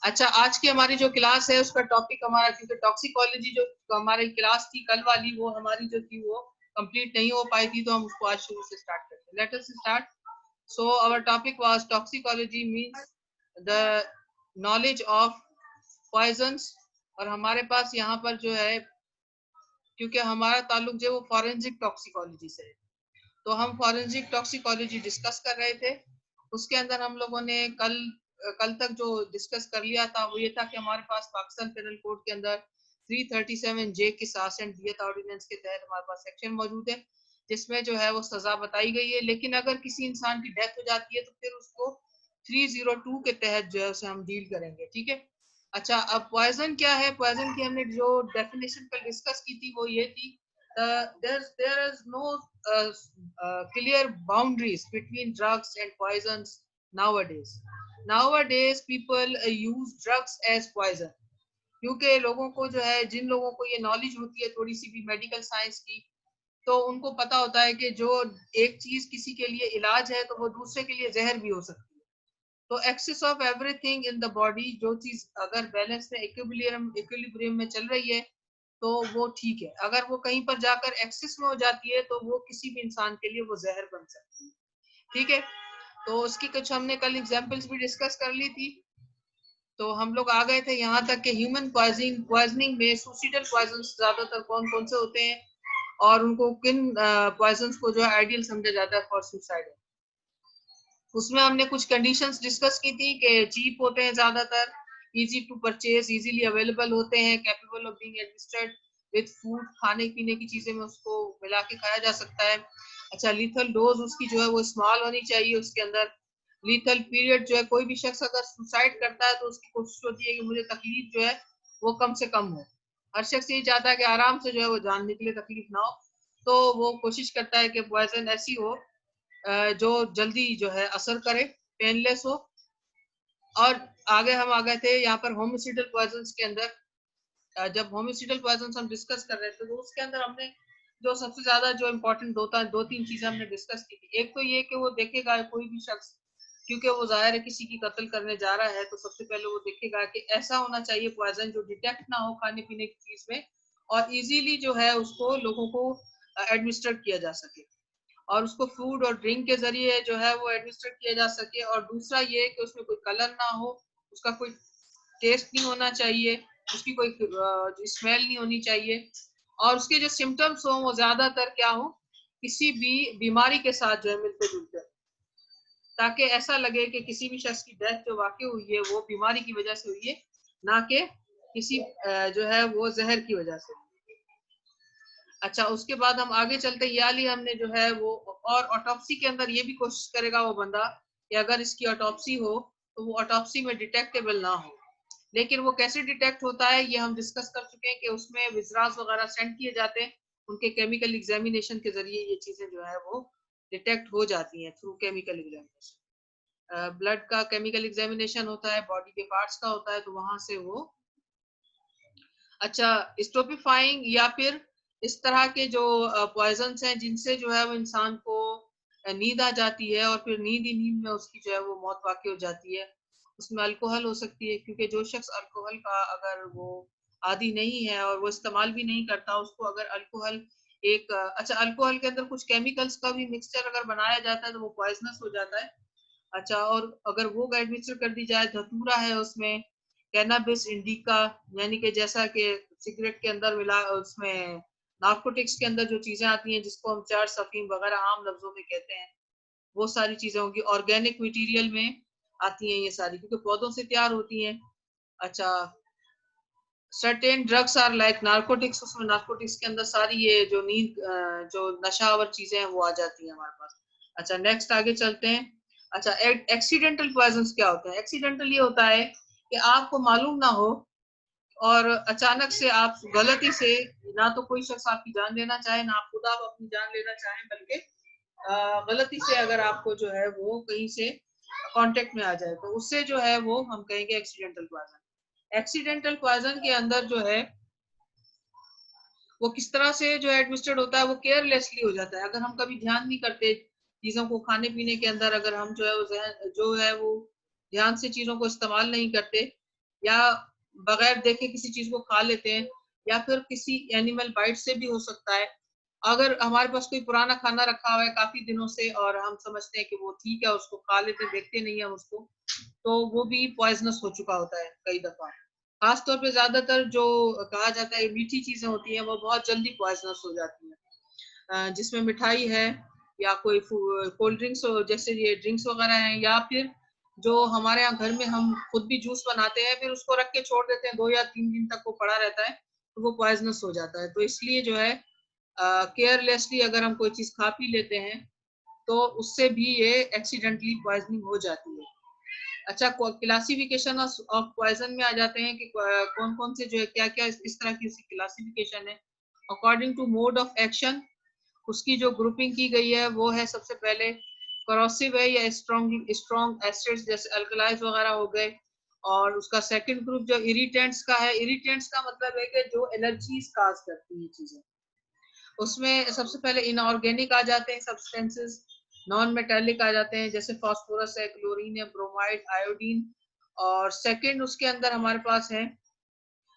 अच्छा, आज की हमारी जो क्लास है उसका टॉपिक हमारा, क्योंकि टॉक्सिकोलॉजी जो हमारी क्लास थी कल वाली, वो हमारी जो थी वो कंप्लीट नहीं हो पाई थी, तो हम उसको आज शुरू से स्टार्ट करते हैं। Let us start. So our topic was toxicology means the knowledge of poisons. और हमारे पास यहाँ पर जो है, क्योंकि हमारा ताल्लुक जो है वो फॉरेंसिक टॉक्सिकोलॉजी से है, तो हम फॉरेंसिक टॉक्सिकोलॉजी डिस्कस कर रहे थे। उसके अंदर हम लोगों ने कल तक जो डिस्कस कर लिया था वो ये था कि हमारे पास पाकिस्तान पेनल कोड के अंदर 337 जे की सासेंट दियत ऑर्डिनेंस के तहत हमारे पास सेक्शन मौजूद है, जिसमें जो है वो सजा बताई गई है। लेकिन अगर किसी इंसान की डेथ हो जाती है तो फिर उसको 302 के तहत जो है उसे हम डील करेंगे, ठीक है। अच्छा, अब पॉइजन क्या है? पॉइजन की हमने जो डेफिनेशन कल डिस्कस की थी वो ये थी, there is no clear boundaries between drugs and poisons nowadays. Nowadays people use drugs as poison, क्योंकि लोगों को जो है, जिन लोगों को ये नॉलेज होती है थोड़ी सी भी मेडिकल साइंस की, तो उनको पता होता है कि जो एक चीज किसी के लिए इलाज है तो वो दूसरे के लिए जहर भी हो सकती है। तो excess of everything in the body, जो चीज अगर बैलेंस में इक्विलिब्रियम में चल रही है तो वो ठीक है। अगर वो कहीं पर जाकर एक्सेस में हो जाती है तो वो किसी भी इंसान के लिए वो जहर बन सकती है, ठीक है। तो उसकी कुछ हमने कल एग्जांपल्स भी डिस्कस कर ली थी। तो हम लोग आ गए थे यहाँ तक कि ह्यूमन पॉइजनिंग में सुसाइडल पॉइजन्स ज्यादातर कौन कौन से होते हैं और उनको किन पॉइजन्स को जो है आइडियल समझा जाता है फॉर सुसाइड। उसमें हमने कुछ कंडीशंस डिस्कस की थी कि चीप होते हैं ज्यादातर, easy to purchase, easily available होते हैं, capable of being administered with food, खाने पीने की चीजें में उसको मिला के खाया जा सकता है। अच्छा, लीथल डोज उसकी जो है वो स्मॉल होनी चाहिए। उसके अंदर लीथल पीरियड जो है, कोई भी शख्स अगर सुसाइड करता है तो उसकी कोशिश होती है कि मुझे तकलीफ जो है वो कम से कम हो। हर शख्स ये चाहता है कि आराम से जो है वो जान निकले, तकलीफ ना हो, तो वो कोशिश करता है कि पॉइजन ऐसी हो जो जल्दी जो है असर करे, पेनलेस हो। और आगे हम आ गए थे यहाँ पर होमिसाइडल पॉइजन्स के अंदर। जब होमिसाइडल पॉइजन्स हम डिस्कस कर रहे थे तो उसके अंदर हमने जो सबसे ज्यादा जो इम्पोर्टेंट दो तीन चीजें हमने डिस्कस की थी। एक तो ये कि वो देखेगा कोई भी शख्स, क्योंकि वो जाहिर है किसी की कत्ल करने जा रहा है, तो सबसे पहले वो देखेगा कि ऐसा होना चाहिए पॉइजन जो डिटेक्ट ना हो खाने पीने की चीज में, और इजीली जो है उसको लोगों को एडमिनिस्टर किया जा सके, और उसको फूड और ड्रिंक के जरिए जो है वो एडमिनिस्टर किया जा सके। और दूसरा ये कि उसमें कोई कलर ना हो, उसका कोई टेस्ट नहीं होना चाहिए, उसकी कोई स्मेल नहीं होनी चाहिए, और उसके जो सिम्टम्स हो वो ज्यादातर क्या हो, किसी भी बीमारी के साथ जो है मिलते जुलते, ताकि ऐसा लगे कि किसी भी शख्स की डेथ जो वाकई हुई है वो बीमारी की वजह से हुई है, ना कि किसी जो है वो जहर की वजह से। अच्छा, उसके बाद हम आगे चलते याली हमने जो है वो, और ऑटोप्सी के अंदर ये भी कोशिश करेगा वो बंदा कि अगर इसकी ऑटोप्सी हो तो वो ऑटोप्सी में डिटेक्टेबल ना हो। लेकिन वो कैसे डिटेक्ट होता है ये हम डिस्कस कर चुके हैं कि उसमें विजरास वगैरह सेंड किए जाते हैं, उनके केमिकल एग्जामिनेशन के जरिए ये चीजें जो है वो डिटेक्ट हो जाती हैं थ्रू केमिकल एग्जामिनेशन। ब्लड का केमिकल एग्जामिनेशन होता है, बॉडी के पार्ट्स का होता है, तो वहां से वो। अच्छा, स्टोपिफाइंग या फिर इस तरह के जो पॉइजन्स हैं जिनसे जो है वो इंसान को नींद आ जाती है और फिर नींद ही नींद में उसकी जो है वो मौत वाकई हो जाती है। उसमें अल्कोहल हो सकती है, क्योंकि जो शख्स अल्कोहल का अगर वो आदी नहीं है और वो इस्तेमाल भी नहीं करता, उसको अगर अल्कोहल एक अच्छा, अल्कोहल के अंदर कुछ केमिकल्स का भी मिक्सचर अगर बनाया जाता है तो वो पॉइजनस हो जाता है। अच्छा, और अगर वो एडमिनिस्टर कर दी जाए, धतूरा है उसमें, कैनाबिस इंडिका, यानी कि जैसा कि सिगरेट के अंदर मिला, उसमें नार्कोटिक्स के अंदर जो चीजें आती हैं जिसको हम चरस, अफीम वगैरह आम लफ्जों में कहते हैं, वो सारी चीजें होंगी। ऑर्गेनिक मटेरियल में आती हैं ये सारी, क्योंकि पौधों से तैयार होती हैं। अच्छा, certain drugs are like narcotics, उसमें नार्कोटिक्स के अंदर सारी ये जो नींद जो नशावर चीजें हैं वो आ जाती हैं हमारे पास। अच्छा, नेक्स्ट आगे चलते हैं। अच्छा, एक्सीडेंटल पॉइजन्स क्या होते हैं? एक्सीडेंटल ये होता है कि आपको मालूम ना हो और अचानक से आप गलती से, ना तो कोई शख्स आपकी जान लेना चाहे, ना आप खुद आप अपनी जान लेना चाहें, बल्कि गलती से अगर आपको जो है वो कहीं से कांटेक्ट में आ जाए, तो उससे जो है वो हम कहेंगे एक्सीडेंटल पॉइजन। एक्सीडेंटल पॉइजन के अंदर जो है वो किस तरह से जो है एडमिनिस्ट्रेट होता है, वो केयरलेसली हो जाता है। अगर हम कभी ध्यान नहीं करते चीजों को खाने पीने के अंदर, अगर हम जो है वो ध्यान से चीजों को इस्तेमाल नहीं करते, या बगैर देखे किसी चीज को खा लेते हैं, या फिर किसी एनिमल बाइट से भी हो सकता है। अगर हमारे पास कोई पुराना खाना रखा हुआ है काफी दिनों से और हम समझते हैं कि वो ठीक है, उसको खा लेते, देखते नहीं है उसको, तो वो भी पॉइजनस हो चुका होता है कई दफा। खास तौर पे ज्यादातर जो कहा जाता है मीठी चीजें होती हैं वो बहुत जल्दी पॉइजनस हो जाती हैं, जिसमें मिठाई है या कोई कोल्ड ड्रिंक्स जैसे ये ड्रिंक्स वगैरह हैं, या फिर जो हमारे यहाँ घर में हम खुद भी जूस बनाते हैं फिर उसको रख के छोड़ देते हैं 2 या 3 दिन तक वो पड़ा रहता है, तो वो पॉइजनस हो जाता है। तो इसलिए जो है केयरलेसली अगर हम कोई चीज खा पी लेते हैं तो उससे भी ये एक्सीडेंटली पॉइजनिंग हो जाती है। अच्छा, क्लासिफिकेशन ऑफ पॉइजन में आ जाते हैं कि कौन कौन से जो है क्या क्या इस तरह की क्लासिफिकेशन है। According to mode of action उसकी जो ग्रुपिंग की गई है वो है, सबसे पहले करोसिव है या स्ट्रॉन्ग एसिड्स जैसे अल्कलाइज वगैरह हो गए। और उसका सेकंड ग्रुप जो इरिटेंट्स का है, इरिटेंट्स का मतलब है कि जो एलर्जीज काज करती है चीजें, उसमें सबसे पहले इनऑर्गेनिक आ जाते हैं सब्सटेंसेस, नॉन मेटालिक आ जाते हैं जैसे फास्फोरस है, क्लोरीन है, ब्रोमाइड, आयोडीन। और सेकंड उसके अंदर हमारे पास है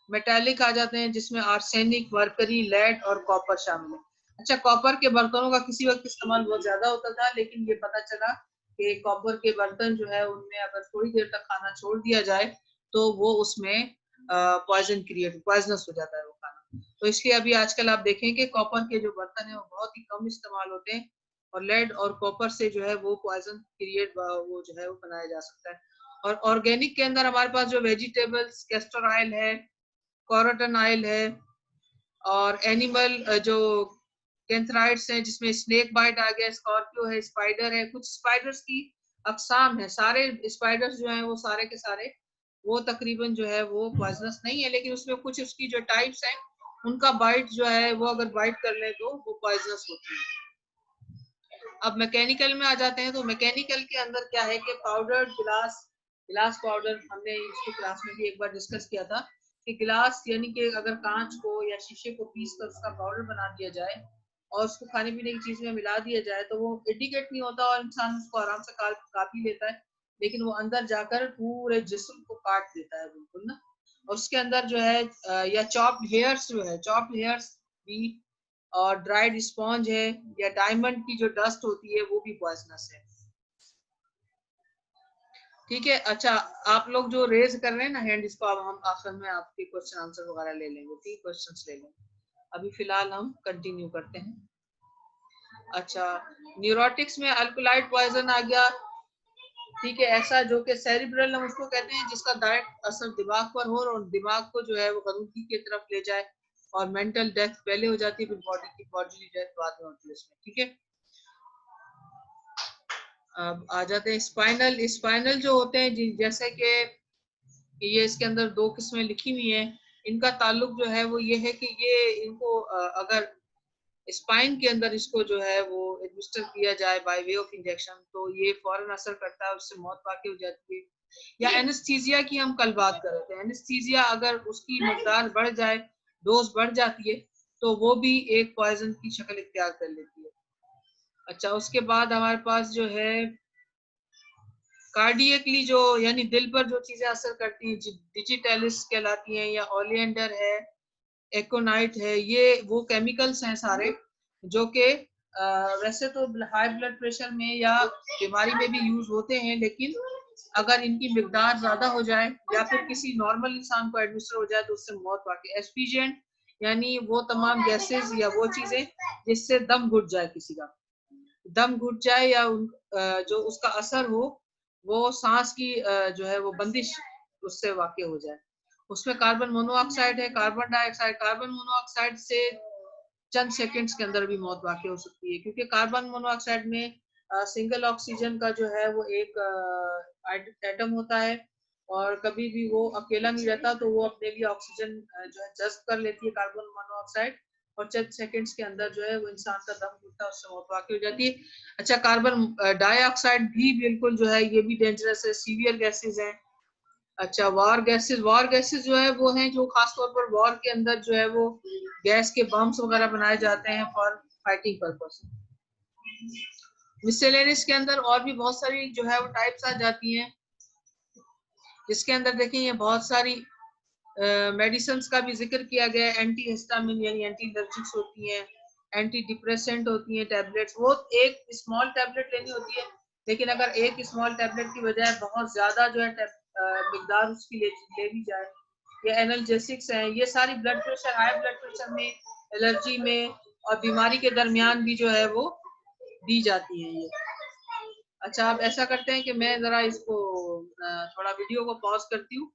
मेटालिक आ जाते हैं जिसमें आर्सेनिक, मरकरी, लेड और कॉपर शामिल है। अच्छा, कॉपर के बर्तनों का किसी वक्त इस्तेमाल बहुत ज्यादा होता था, लेकिन ये पता चला कि कॉपर के बर्तन जो है उनमें अगर थोड़ी देर तक खाना छोड़ दिया जाए तो वो उसमें पॉइजनस हो जाता है वो खाना। तो इसलिए अभी आजकल आप देखें कि कॉपर के जो बर्तन है वो बहुत ही कम इस्तेमाल होते हैं, और लेड और कॉपर से जो है वो पॉइजन क्रिएट वो जो है वो बनाया जा सकता है। और ऑर्गेनिक के अंदर हमारे पास जो वेजिटेबल्स, कैस्टर ऑयल है, कॉटन ऑयल है, और एनिमल जो कैंथराइड्स हैं जिसमें स्नेक बाइट आ गया, स्कॉर्पियो है, स्पाइडर है। कुछ स्पाइडर्स की अकसाम है, सारे स्पाइडर्स जो हैं वो सारे के सारे वो तकरीबन जो है वो पॉइजनस नहीं है, लेकिन उसमें कुछ उसकी जो टाइप्स हैं उनका बाइट जो है वो अगर बाइट कर ले तो वो पॉइजनस होती है। अब मैकेनिकल में आ जाते हैं, तो मैकेनिकल के अंदर क्या है कि पाउडर गिलास पाउडर, हमने इसको क्लास में भी एक बार डिस्कस किया था कि गिलास यानी कि अगर कांच को या शीशे को पीस कर उसका पाउडर बना दिया जाए और उसको खाने पीने की चीज में मिला दिया जाए तो वो इंडिकेट नहीं होता और इंसान उसको आराम से काफी लेता है, लेकिन वो अंदर जाकर पूरे जिस्म को काट देता है बिल्कुल ना। और उसके अंदर जो है या चॉप्ड हेयर्स जो है, चॉप्ड हेयर्स भी, और ड्राइड स्पॉन्ज है, या डायमंड की जो डस्ट होती है वो भी पॉइजनस है। ठीक है। अच्छा, आप लोग जो रेज कर रहे हैं ना हैंड, इसको अब हम आखिर में आपके क्वेश्चन आंसर वगैरह ले लेंगे, 3 क्वेश्चंस ले लेंगे। अभी फिलहाल हम कंटिन्यू करते हैं। अच्छा, न्यूरोटिक्स में अल्कोलाइड पॉइजन आ गया। ठीक है, ऐसा जो कि सेरिब्रल हम उसको कहते हैं जिसका डायरेक्ट असर दिमाग पर हो और दिमाग को जो है वो गंदगी की तरफ ले जाए, और मेंटल डेथ पहले हो जाती है, फिर बॉडी डेथ बाद में होती है इसमें। ठीक है, अब आ जाते हैं स्पाइनल। स्पाइनल जो होते हैं जैसे कि ये इसके अंदर 2 किस्में लिखी हुई हैं, इनका ताल्लुक जो है वो ये है कि ये इनको अगर स्पाइन के अंदर इसको जो है वो एडमिनिस्टर किया जाए बाय वे ऑफ इंजेक्शन तो ये फौरन असर करता है, उससे मौत वाकई हो जाती है। या एनेस्थीसिया की हम कल बात कर रहे थे, एनेस्थीसिया अगर उसकी मकदार बढ़ जाए, डोज बढ़ जाती है, तो वो भी एक पॉइजन की शक्ल इख्तियार कर लेती है। अच्छा, उसके बाद हमारे पास जो है कार्डियकली जो यानी दिल पर जो चीजें असर करती हैं, डिजिटलिस कहलाती हैं, या ओलिएंडर है, एकोनाइट है, ये वो केमिकल्स हैं सारे जो कि वैसे तो हाई ब्लड प्रेशर में या बीमारी में भी यूज होते हैं, लेकिन अगर इनकी मिकदार ज्यादा हो जाए या फिर किसी नॉर्मल इंसान को एडमिनिस्टर हो जाए तो उससे मौत वाकई। एस्फिजेंट यानी वो तमाम गैसेस या वो चीजें जिससे दम घुट जाए, किसी का दम घुट जाए, या जो उसका असर हो वो सांस की जो है वो बंदिश उससे वाकई हो जाए। उसमें कार्बन मोनोऑक्साइड है, कार्बन डाइऑक्साइड। कार्बन मोनोऑक्साइड से चंद सेकंड्स के अंदर भी मौत वाकई हो सकती है, क्योंकि कार्बन मोनोऑक्साइड में सिंगल ऑक्सीजन का जो है वो एक एटम होता है, और कभी भी वो अकेला नहीं रहता, तो वो अपने लिए ऑक्सीजन जो है जज्ब कर लेती है कार्बन मोनोऑक्साइड, और चंद सेकंड्स के अंदर जो है वो इंसान का दम घुटता है, उससे मौत वाकई हो जाती है। अच्छा, कार्बन डाइऑक्साइड भी बिल्कुल जो है ये भी डेंजरस है, सीवियर गैसेज है। अच्छा, वॉर गैसेस जो है वो हैं जो खासतौर पर वॉर के अंदर जो है वो गैस के बम्स वगैरह बनाए जाते हैं फॉर फाइटिंग पर्पस। मिसलेनियस के अंदर और भी बहुत सारी जो है वो टाइप्स आ जाती हैं। जिसके अंदर देखें ये बहुत सारी मेडिसिन का भी जिक्र किया गया है। एंटी हिस्टामिन यानी एंटी एलर्जिक्स होती हैं, एंटी डिप्रेसेंट होती हैं टैबलेट्स। वो एक स्मॉल टैबलेट लेनी होती है, लेकिन अगर एक स्मॉल टैबलेट की बजाय बहुत ज्यादा जो है मिकदार उसकी ले ली जाए। ये एनाल्जेसिक्स हैं, ये सारी blood pressure, high blood pressure में, एलर्जी में और बीमारी के दरमियान भी जो है वो दी जाती हैं ये। अच्छा, अब ऐसा करते हैं कि मैं जरा इसको थोड़ा वीडियो को पॉज करती हूँ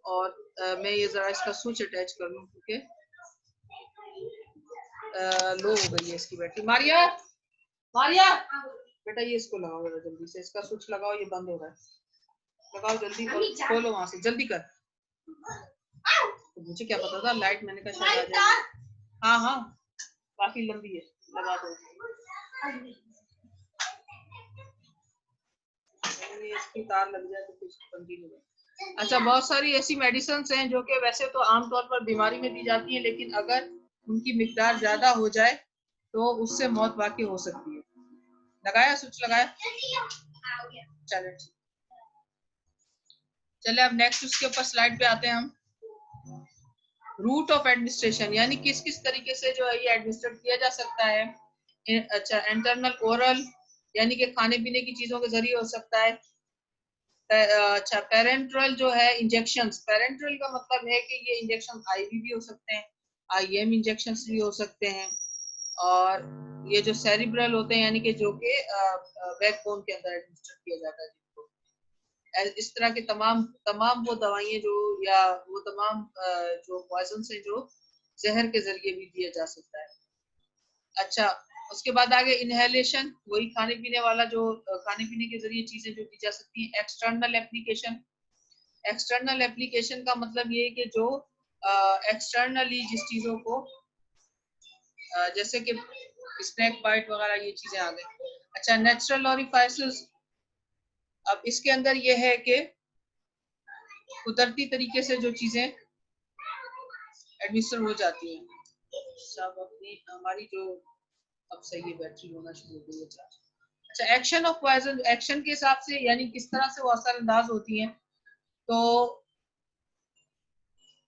और मैं ये जरा इसका स्विच अटैच कर लूँ, क्योंकि लो हो गई है इसकी बैटरी। मारिया, मारिया बेटा ये इसको लगाओ जरा जल्दी से, इसका स्विच लगाओ, ये बंद हो रहा है। लगाओ जल्दी, खोलो वहां से, जल्दी कर। तो मुझे क्या पता था, लाइट मैंने कहा शायद आ जाए। हाँ हाँ काफी लंबी है, लगा दो। इसकी तार लग जाए तो कुछ कंटिन्यू। अच्छा, बहुत सारी ऐसी मेडिसिन हैं जो कि वैसे तो आमतौर पर बीमारी में दी जाती है, लेकिन अगर उनकी मिकदार ज्यादा हो जाए तो उससे मौत वाकई हो सकती है। लगाया स्विच, लगाया, चले चले। अब नेक्स्ट उसके ऊपर स्लाइड पे आते हैं हम। रूट ऑफ एडमिनिस्ट्रेशन यानी किस किस तरीके से जो है ये एडमिनिस्ट्रेट किया जा सकता है। अच्छा, इंटरनल ओरल यानी कि खाने पीने की चीजों के जरिए हो सकता है। अच्छा, पेरेंट्रल जो है इंजेक्शंस, पेरेंट्रल का मतलब है कि ये इंजेक्शन आईवी भी हो सकते हैं, आईएम इंजेक्शंस भी हो सकते हैं, और ये जो सेरिब्रल होते हैं यानी कि जो कि बैकबोन के अंदर एडमिनिस्ट्रेट किया जाता है जिनको। इस तरह के तमाम तमाम वो दवाइयां जो, या वो तमाम जो पॉइजन है जो जहर के जरिए भी दिया जा सकता है। अच्छा, उसके बाद आगे इनहेलेशन, वही खाने पीने वाला जो खाने पीने के जरिए चीजें जो दी जा सकती है। एक्सटर्नल एप्लीकेशन, एक्सटर्नल एप्लीकेशन का मतलब ये है कि जो एक्सटर्नली जिस चीजों को जैसे कि स्नैक बाइट वगैरह ये चीजें आ गई। अच्छा, नेचुरल ऑरिफाइसेस, अब इसके अंदर ये है कि कुदरती तरीके से जो चीजें एडमिनिस्टर हो जाती हैं। सब अपनी हमारी जो, अब सही है, बैटरी होना शुरू हो गई है चार्ज। अच्छा, एक्शन ऑफ पॉइजन, एक्शन के हिसाब से यानी किस तरह से वो असरअंदाज होती हैं। तो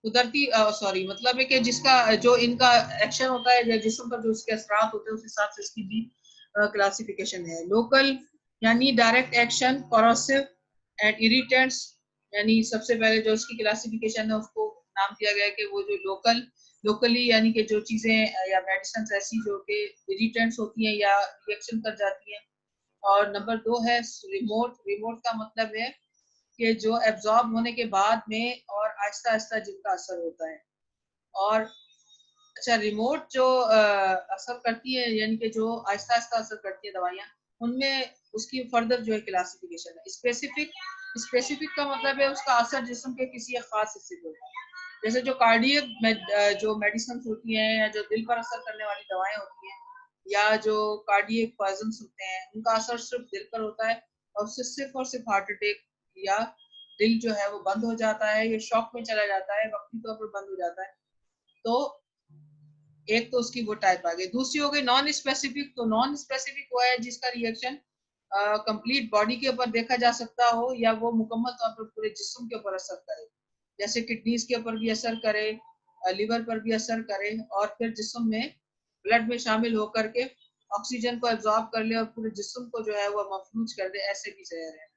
कुदरती सॉरी मतलब है कि जिसका जो इनका एक्शन होता है या जिस्म पर जो इसके असरात होते हैं उस हिसाब से इसकी भी क्लासिफिकेशन है। लोकल यानी direct action, corrosive and irritants, यानी सबसे पहले जो इसकी क्लासिफिकेशन है उसको नाम दिया गया है कि वो जो लोकली यानी कि जो चीजें या मेडिसिन ऐसी जो कि इरिटेंट्स होती हैं या रिएक्शन कर जाती हैं। और नंबर 2 है रिमोट, रिमोट का मतलब है कि जो एब्जॉर्ब होने के बाद में और आहिस्ता आहिस्ता जिनका असर होता है। और अच्छा, रिमोट जो असर करती है यानी कि जो आहिस्ता आहिस्ता असर करती है दवाइयाँ, उनमें उसकी फर्दर जो है क्लासिफिकेशन है। स्पेसिफिक, स्पेसिफिक का मतलब है उसका असर जिस्म के किसी एक खास हिस्से पे होता है। जैसे जो कार्डियक जो मेडिसिन होती हैं या जो दिल पर असर करने वाली दवाएं होती हैं या जो कार्डियक पॉइजन होते हैं, उनका असर सिर्फ दिल पर होता है और उससे सिर्फ और सिर्फ हार्ट अटैक या दिल जो है वो बंद हो जाता है, या शॉक में चला जाता है, वक्ती तौर पर बंद हो जाता है। तो एक तो उसकी वो टाइप आ गई। दूसरी हो गई नॉन स्पेसिफिक। तो नॉन स्पेसिफिक वो है जिसका रिएक्शन कंप्लीट बॉडी के ऊपर देखा जा सकता हो या वो मुकम्मल तौर पर पूरे जिस्म के ऊपर असर करे, जैसे किडनीज के ऊपर भी असर करे, लिवर पर भी असर करे और फिर जिस्म में ब्लड में शामिल होकर के ऑक्सीजन को एब्जॉर्ब कर ले और पूरे जिस्म को जो है वो मफलूज कर दे, ऐसे भी जहर है।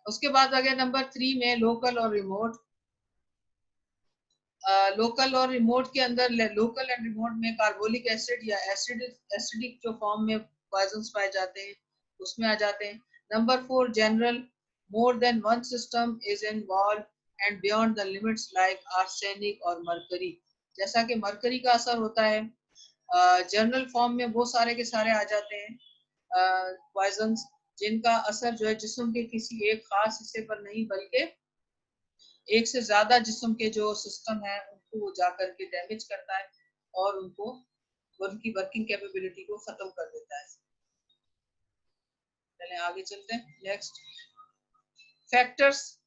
उसके बाद आ गया नंबर 3 में लोकल और रिमोट। लोकल और रिमोट के अंदर, लोकल एंड रिमोट में कार्बोलिक एसिड या एसिडिक जो फॉर्म में पॉइजन पाए जाते हैं उसमें आ जाते हैं। Number 4 general, more than one system is involve and beyond the limits like arsenic और मरकरी। जैसा कि मरकरी का असर होता है, जनरल फॉर्म में वो सारे के सारे आ जाते हैं पॉइजन जिनका असर जो है जिस्म के किसी एक खास हिस्से पर नहीं बल्कि एक से ज्यादा जिस्म के जो सिस्टम है उनको वो जाकर के डैमेज करता है और उनको उनकी वर्किंग कैपेबिलिटी को खत्म कर देता है। चलें आगे चलते हैं। Next, factors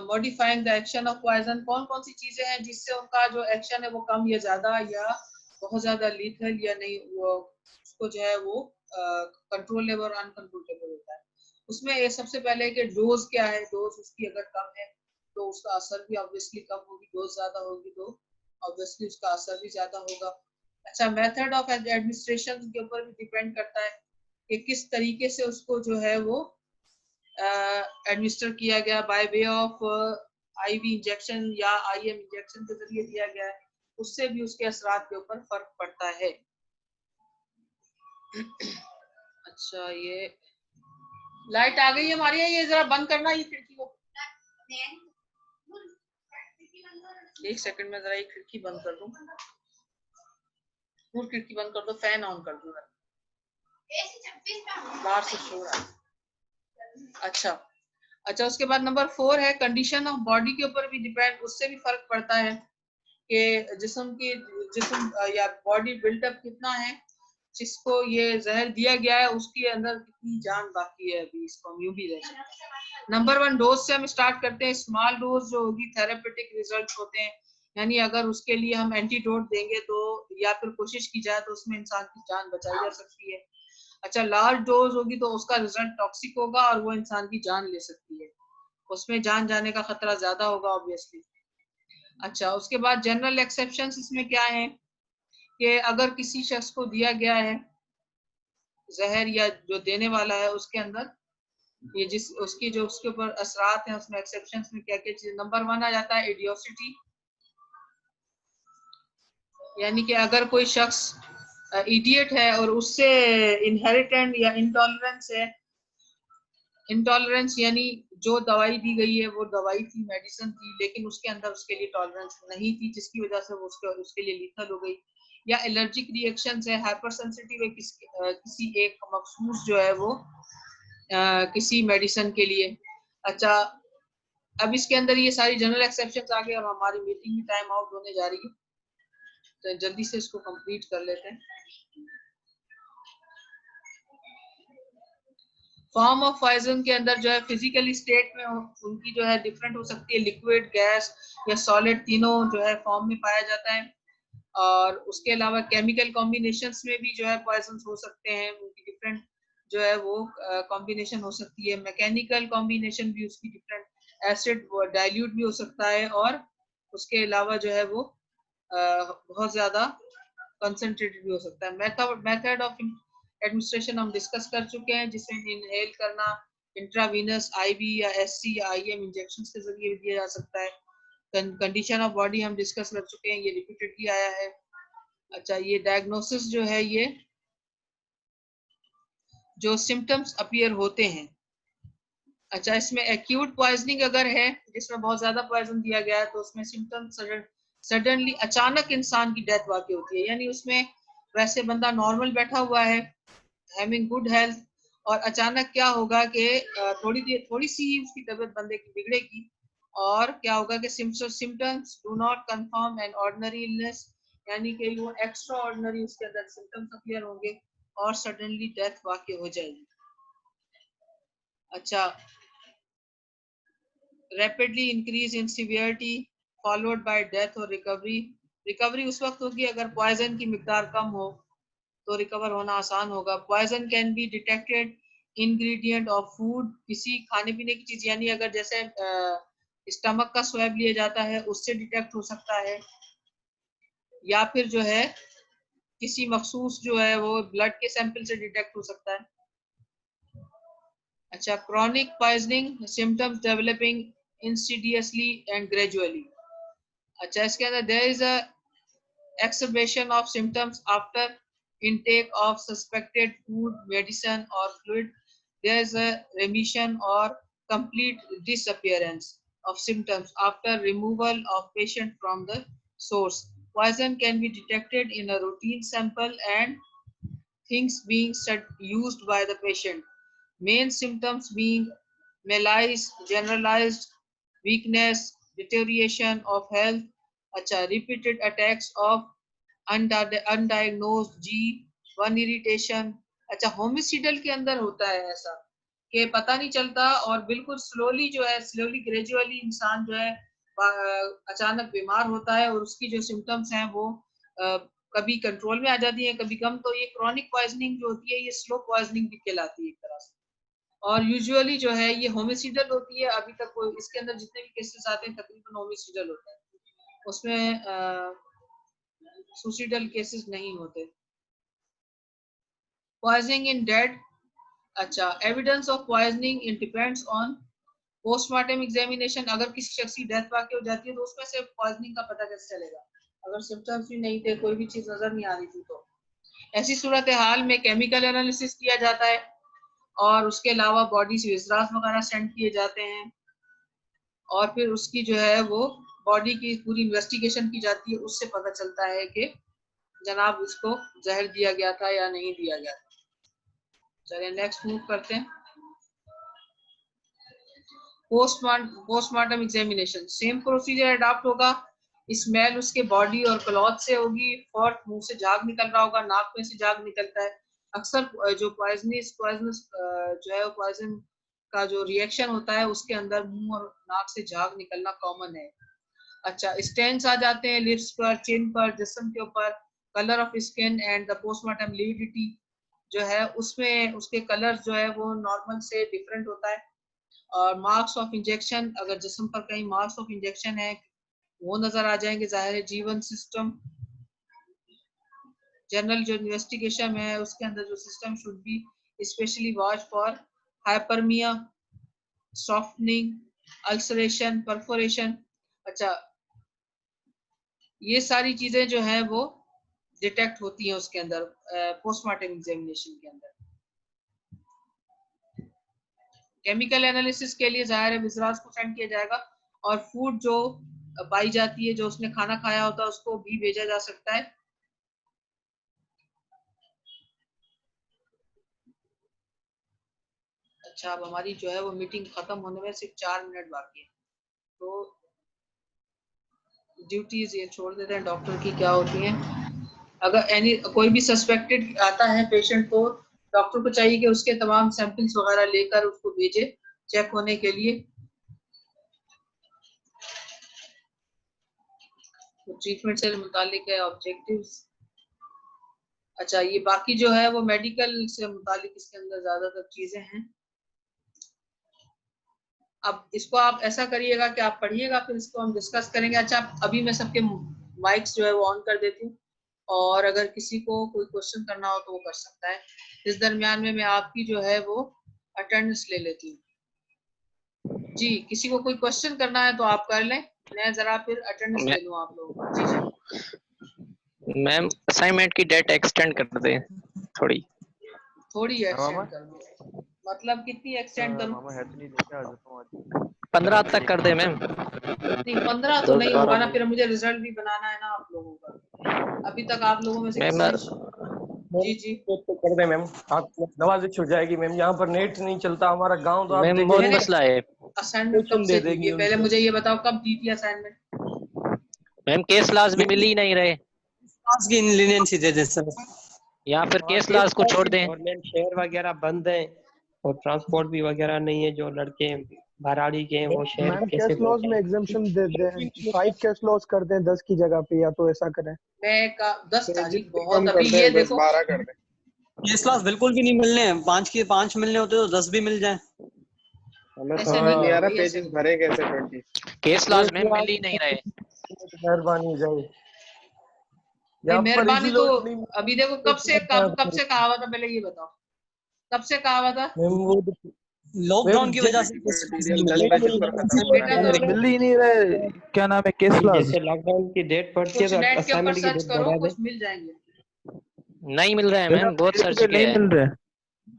modifying the action of poison. कौन कौन सी चीजें हैं जिससे उनका जो एक्शन है वो कम या ज्यादा या बहुत ज्यादा लीथल या नहीं, वो उसको जो है वो कंट्रोलेबल और अनकंट्रोलेबल होता है। उसमें ये सबसे पहले कि डोज क्या है, डोज उसकी अगर कम है तो उसका असर भी ऑब्वियसली कम होगी, डोज ज्यादा होगी तो ऑब्वियसली उसका असर भी ज्यादा होगा। अच्छा, मेथड ऑफ एडमिनिस्ट्रेशन के ऊपर भी डिपेंड करता है कि किस तरीके से उसको जो है वो एडमिनिस्टर किया गया, by way of IV injection या आईएम इंजेक्शन के जरिए दिया गया है, उससे भी उसके असरात के ऊपर फर्क पड़ता है। अच्छा, ये लाइट आ गई है हमारी, ये जरा बंद करना ये खिड़की को, एक सेकंड में जरा ये खिड़की बंद कर दूं, पूरी खिड़की बंद कर दो, फैन ऑन कर दो, बाहर से शोर आ। अच्छा, उसके बाद नंबर 4 है कंडीशन ऑफ बॉडी के ऊपर भी डिपेंड, उससे भी फर्क पड़ता है कि जिस्म या बॉडी बिल्डअप कितना है, जिसको ये जहर दिया गया है उसके अंदर कितनी जान बाकी है अभी, इसको हम यूं भी ले सकते। नंबर 1 डोज से हम स्टार्ट करते हैं। स्मॉल डोज जो होगी थेरेपेटिक रिजल्ट होते हैं, यानी अगर उसके लिए हम एंटीडोट देंगे तो या फिर कोशिश की जाए तो उसमें इंसान की जान बचाई जा सकती है। अच्छा, लार्ज डोज होगी तो उसका रिजल्ट टॉक्सिक होगा और वो इंसान की जान ले सकती है, उसमें जान जाने का खतरा ज्यादा होगा ऑब्वियसली। अच्छा, उसके बाद जनरल एक्सेप्शंस इसमें क्या है कि अगर किसी शख्स को दिया गया है जहर या जो देने वाला है उसके अंदर ये जिस उसकी जो उसके ऊपर असरात हैं, उसमें एक्सेप्शंस में क्या क्या चीज, नंबर 1 आ जाता है इडियोसिटी, यानी कि अगर कोई शख्स इडियट है और उससे इनहेरिटेंट या इंटॉलरेंस है, इंटॉलरेंस यानी जो दवाई दी गई है वो दवाई थी, मेडिसिन थी, लेकिन उसके अंदर उसके लिए टॉलरेंस नहीं थी जिसकी वजह से वो उसके लिए लीथल हो गई, या एलर्जिक रिएक्शंस है, हाइपर सेंसिटिव है किसी एक मखसूस जो है वो किसी मेडिसिन के लिए। अच्छा, अब इसके अंदर ये सारी जनरल एक्सेप्शंस आ गई और हमारी मीटिंग भी टाइम आउट होने जा रही है, तो जल्दी से इसको कंप्लीट कर लेते हैं। फॉर्म ऑफ पॉइजन के अंदर जो है फिजिकल स्टेट में उनकी जो है डिफरेंट हो सकती है, लिक्विड, गैस या सॉलिड, तीनों जो है फॉर्म में पाया जाता है। और उसके अलावा केमिकल कॉम्बिनेशंस में भी जो है पॉइजन हो सकते हैं, उनकी डिफरेंट जो है वो कॉम्बिनेशन हो सकती है। मैकेनिकल कॉम्बिनेशन भी उसकी डिफरेंट, एसिड डाइल्यूट भी हो सकता है और उसके अलावा जो है वो बहुत ज्यादा कंसंट्रेटेड भी हो सकता है। मेथड ऑफ एडमिनिस्ट्रेशन हम डिस्कस कर चुके हैं, जिसमें इनहेल करना, इंट्रावीनस, आईवी या एससी या आईएम इंजेक्शन के जरिए भी दिया जा सकता है। कंडीशन ऑफ बॉडी हम डिस्कस कर चुके हैं, ये रिपीटेडली आया है। अच्छा, ये डायग्नोसिस जो है ये जो सिम्टम्स अपीयर होते हैं। अच्छा, इसमें एक्यूट पॉइजनिंग अगर है जिसमें बहुत ज्यादा पॉइजन दिया गया है तो उसमें सिम्टम्स सडनली अचानक इंसान की डेथ वाकई होती है, यानी उसमें वैसे बंदा नॉर्मल बैठा हुआ है, हैविंग गुड हेल्थ, और अचानक क्या होगा कि थोड़ी सी ही उसकी तबीयत बंदे की बिगड़ेगी और क्या होगा कि symptoms do not confirm an ordinary illness, यानी कि वो एक्स्ट्रा ऑर्डिनरी उसके अंदर सिम्टम्स अपीयर होंगे और सडनली डेथ वाकई हो जाएगी। अच्छा, rapidly increase in severity followed by death और रिकवरी। रिकवरी उस वक्त होगी अगर पॉइजन की मिकदार कम हो तो रिकवर होना आसान होगा। Poison can be detected ingredient of food, किसी खाने पीने की चीज, यानी अगर जैसे स्टमक का स्वैब लिया जाता है उससे डिटेक्ट हो सकता है, या फिर जो है किसी मखसूस जो है वो ब्लड के सैंपल से डिटेक्ट हो सकता है। अच्छा, chronic poisoning symptoms developing insidiously and gradually. अच्छा, इसके अंदर there is a exacerbation of symptoms after intake of suspected food, medicine or fluid. There is a remission or complete disappearance of symptoms after removal of patient from the source. Poison can be detected in a routine sample and things being used by the patient. Main symptoms being malaise, generalized weakness, deterioration of health, repeated attacks of अनडायग्नोज्ड G1 irritation. अच्छा, होमिसिडल के अंदर होता है ऐसा कि पता नहीं चलता और बिल्कुल स्लोली जो है, स्लोली ग्रेजुअली इंसान जो है अचानक बीमार होता है और उसकी जो सिम्टम्स हैं वो कभी कंट्रोल में आ जाती है कभी कम। तो ये क्रॉनिक पॉइजनिंग जो होती है ये स्लो पॉइजनिंग भी कहलाती है एक तरह से। और यूजुअली जो है ये होमिसिडल होती है। अभी तक कोई इसके अंदर जितने भी केसेस आते हैं तकरीबन होमिसिडल होता है, उसमें सुसाइडल केसेस नहीं होते। पॉइजनिंग इन डेड, अच्छा, evidence of poisoning it depends on postmortem examination. अगर किसी शख्स की डेथ वाकई हो जाती है तो उसमें से पॉइजनिंग का पता कैसे चलेगा? अगर सिम्टम्स भी नहीं थे, कोई भी चीज नजर नहीं आ रही थी, तो ऐसी सूरत हाल में केमिकल एनालिसिस किया जाता है और उसके अलावा बॉडी से विजरास वगैरह सेंड किए जाते हैं और फिर उसकी जो है वो बॉडी की पूरी इन्वेस्टिगेशन की जाती है। उससे पता चलता है कि जनाब इसको जहर दिया गया था या नहीं दिया गया था। चलिए नेक्स्ट मूव करते हैं। Postmortem examination, same procedure adopt होगा। स्मेल उसके बॉडी और क्लॉथ से होगी। फोर्थ, मुंह से झाग निकल रहा होगा, नाक में से झाग निकलता है। अक्सर जो पॉइजनस जो है पॉइजन का जो रिएक्शन होता है उसके अंदर मुंह और नाक से झाग निकलना कॉमन है। अच्छा, स्टेन्स आ जाते हैं लिप्स पर, चिन पर, जिस्म के ऊपर। Colour of skin and the postmortem lividity जो है उसमें उसके कलर जो है वो नॉर्मल से डिफरेंट होता है। और मार्क्स ऑफ इंजेक्शन, अगर जिस्म पर कहीं मार्क्स ऑफ इंजेक्शन है वो नजर आ जाएंगे, जाहिर है। जीवन सिस्टम, जनरल जो इन्वेस्टिगेशन है उसके अंदर जो system should be specially watch for hyperaemia, softening, ulceration, perforation. अच्छा, ये सारी चीजें जो है वो डिटेक्ट होती हैं उसके अंदर पोस्टमार्टम एग्जामिनेशन के अंदर। केमिकल एनालिसिस के लिए जाहिर है विजरास को सेंड किया जाएगा और फूड जो पाई जाती है, जो उसने खाना खाया होता है, उसको भी भेजा जा सकता है। अच्छा, अब हमारी जो है वो मीटिंग खत्म होने में सिर्फ 4 मिनट बाकी है, तो ड्यूटीज ये छोड़ देते हैं डॉक्टर की क्या होती हैं। अगर कोई भी सस्पेक्टेड आता है पेशेंट, तो डॉक्टर को चाहिए कि उसके तमाम सैंपल्स वगैरह लेकर उसको भेजे चेक होने के लिए। तो ट्रीटमेंट से मुतालिक है ऑब्जेक्टिव्स। अच्छा, ये बाकी जो है वो मेडिकल से मुतालिक इसके अंदर ज्यादातर चीजें हैं। अब इसको आप ऐसा करिएगा कि आप पढ़िएगा, फिर इसको हम डिस्कस करेंगे। अच्छा, अभी मैं सबके माइक्स जो है वो ऑन कर देती हूँ और अगर किसी को कोई क्वेश्चन करना हो तो वो कर सकता है। इस दरमियान में मैं आपकी जो है वो अटेंडेंस ले लेती हूँ। जी, किसी को कोई क्वेश्चन करना है तो आप कर लें, मैं जरा फिर अटेंडेंस ले लूँ आप लोगों को। जी जी मैम, असाइनमेंट की डेट एक्सटेंड कर दें थोड़ी एक्सटेंड कर दो। मतलब कितनी एक्सटेंड करूँ? 15 तक कर दे मैम। नहीं, 15 तो नहीं होगा ना, फिर मुझे रिजल्ट भी बनाना है ना आप लोगों का। अभी तक आप लोगों में से मैम जी जी तो कर दे मैम, आप नवाज छुट जाएगी मैम। यहाँ पर नेट नहीं चलता हमारा गांव, तो आप मैम देखें बहुत मैंने मसला है। असाइनमेंट कब से दी है? पहले मुझे ये बताओ कब दी थी असाइनमेंट? मैम केस लाज भी मिल ही नहीं रहे, क्लास की लीनियंसी दे दे सर। या फिर केस लाज को छोड़ दें। गवर्नमेंट शेयर वगैरह बंद है और ट्रांसपोर्ट भी वगैरह नहीं है। जो लड़के भराड़ी के हैं वो शेयर मैम कैसे केस लॉज में एग्जाम्पशन दे दें, 5 केस लॉज कर दें 10 की जगह पे, या तो ऐसा करें। मैं 10 तारीख बहुत, अभी ये देखो 12 कर दे। केस लॉस बिल्कुल भी नहीं मिलने हैं। 5 के 5 मिलने होते तो 10 भी मिल जाए। हमें ऐसे समझ नहीं नहीं आ होगा रहा भाई, ऐसे पेजेस नहीं। भरे कैसे 20। केस लाज में मिल ही नहीं रहे। मेहरबानी हो जाए। भाई यहाँ पर मेहरबानी इसी तो लोग नहीं। अभी देखो कब से कहा हुआ था, पहले ये बताओ कब से कहा हुआ था? लॉकडाउन की वजह से केस लॉस नहीं मिल बेटा तो रहे। मिल ही नहीं रहे, क्या नाम है, केस लॉज। जैसे लॉकडाउन की डेट पड़ती है कुछ तो नेट के ऊपर असाइनमेंट की सर्च डेट करो, बढ़ा दे। कुछ मिल जाएंगे। नहीं मिल रहे हैं मैम, बहुत सर्च नहीं किया है, मिल रहे।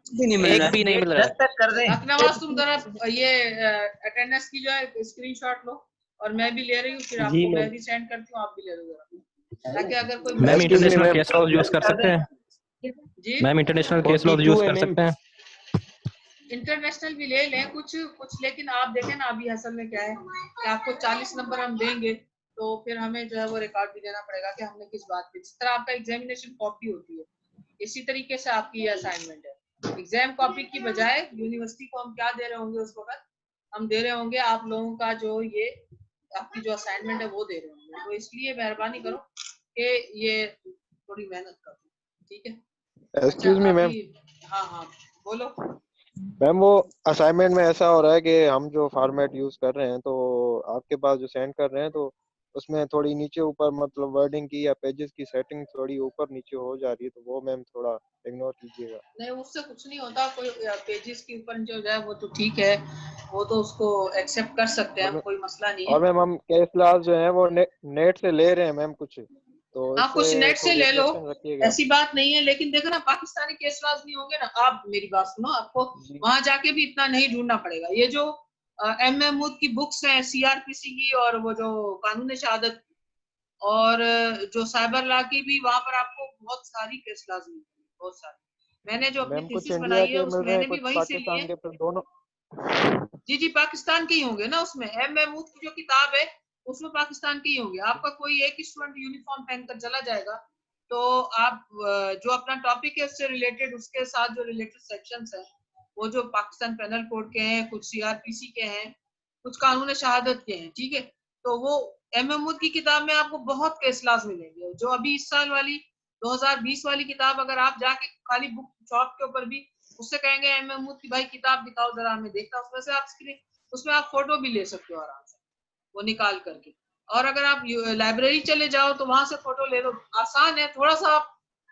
भी नहीं मिल एक रहा भी नहीं मिल रहा है। तक कर दे। अकनवाज, तुम जरा ये अटेंडेंस की जो है स्क्रीनशॉट लो और मैं भी ले रही हूँ, फिर जी आपको मैं मैम। भी सेंड करती हूँ, आप भी ले लो जरा, ताकि अगर कोई ma'am miss international case laws use कर सकते हैं। जी ma'am international case laws 42 use है कर मैम। सकते हैं। इंटरनेशनल भी ले लें कुछ कुछ, लेकिन आप देखें ना अभी असल में क्या है कि आपको 40 नंबर हम देंगे तो फिर हमें जो है वो रिकॉर्ड भी देना पड़ेगा कि हमने किस बात पे, जिस तरह आपका एग्जामिनेशन कॉपी होती है इसी तरीके से आपकी ये असाइनमेंट है। एग्जाम कॉपी की बजाय यूनिवर्सिटी को हम क्या दे रहे होंगे उस वक्त, हम दे रहे होंगे आप लोगों का जो ये आपकी जो असाइनमेंट है वो दे रहे होंगे। तो इसलिए मेहरबानी करो कि ये थोड़ी मेहनत करो, ठीक है? एक्सक्यूज मी मैम, हाँ हाँ बोलो। मैम वो असाइनमेंट में ऐसा हो रहा है कि हम जो फॉर्मेट यूज कर रहे हैं तो आपके पास जो सेंड कर रहे हैं तो उसमें थोड़ी नीचे ऊपर मतलब वर्डिंग की या पेजेस की सेटिंग थोड़ी ऊपर नीचे हो जा रही है, तो वो मैम थोड़ा इग्नोर कीजिएगा। नहीं, उससे कुछ नहीं होता, कोई पेजेस के ऊपर जो जाए वो तो ठीक है, वो तो उसको एक्सेप्ट कर सकते हैं और हम, मैम कोई मसला नहीं और है। मैम हम केस क्लास जो है वो नेट से ले रहे हैं मैम कुछ, तो हाँ, कुछ इससे नेट से थोड़ी ले लो, ऑब्जेक्शन रखिएगा। ऐसी बात नहीं है, लेकिन देखो ना पाकिस्तानी केस लॉज नहीं होंगे ना, आप मेरी बात सुनो, आपको जी वहां जाके भी इतना नहीं ढूंढना पड़ेगा। ये जो एम महमूद की बुक्स हैं सीआरपीसी की, और वो जो कानून शहादत और जो साइबर लॉ की भी, वहां पर आपको बहुत सारी केस लॉज मिलेंगी, बहुत सारी। मैंने जो अपनी मैम कुछ थीसिस इंडिया बनाई है के उस मिल रहे हैं, मैंने भी कुछ वहीं से ली पाकिस्तान है। के, फिर दोनों। जी पाकिस्तान के ही होंगे ना उसमें, एम महमूद की जो किताब है उसमें पाकिस्तान के ही होंगे। आपका कोई एक स्टूडेंट यूनिफॉर्म पहनकर चला जाएगा तो आप जो अपना टॉपिक है उससे रिलेटेड, उसके साथ जो रिलेटेड सेक्शंस हैं वो जो पाकिस्तान पेनल कोड के हैं, कुछ सीआरपीसी के हैं, कुछ कानून शहादत के हैं, ठीक है। तो वो एम महमूद की किताब में आपको बहुत केस लॉज मिलेंगे। जो अभी इस साल वाली 2020 वाली किताब अगर आप जाके खाली बुक शॉप के ऊपर भी उससे कहेंगे एम महमूद की भाई किताब दिखाओ जरा हमें देखना, उसमें से आप स्क्रीन, उसमें आप फोटो भी ले सकते हो आराम से वो निकाल करके। और अगर आप लाइब्रेरी चले जाओ तो वहां से फोटो ले लो, आसान है। थोड़ा सा आप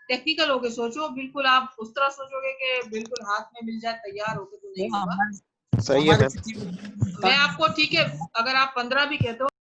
टेक्निकल होके सोचो, बिल्कुल आप उस तरह सोचोगे कि बिल्कुल हाथ में मिल जाए तैयार होके, तो नहीं होगा। सही है मैम। मैं आपको ठीक है, अगर आप 15 भी कहते हो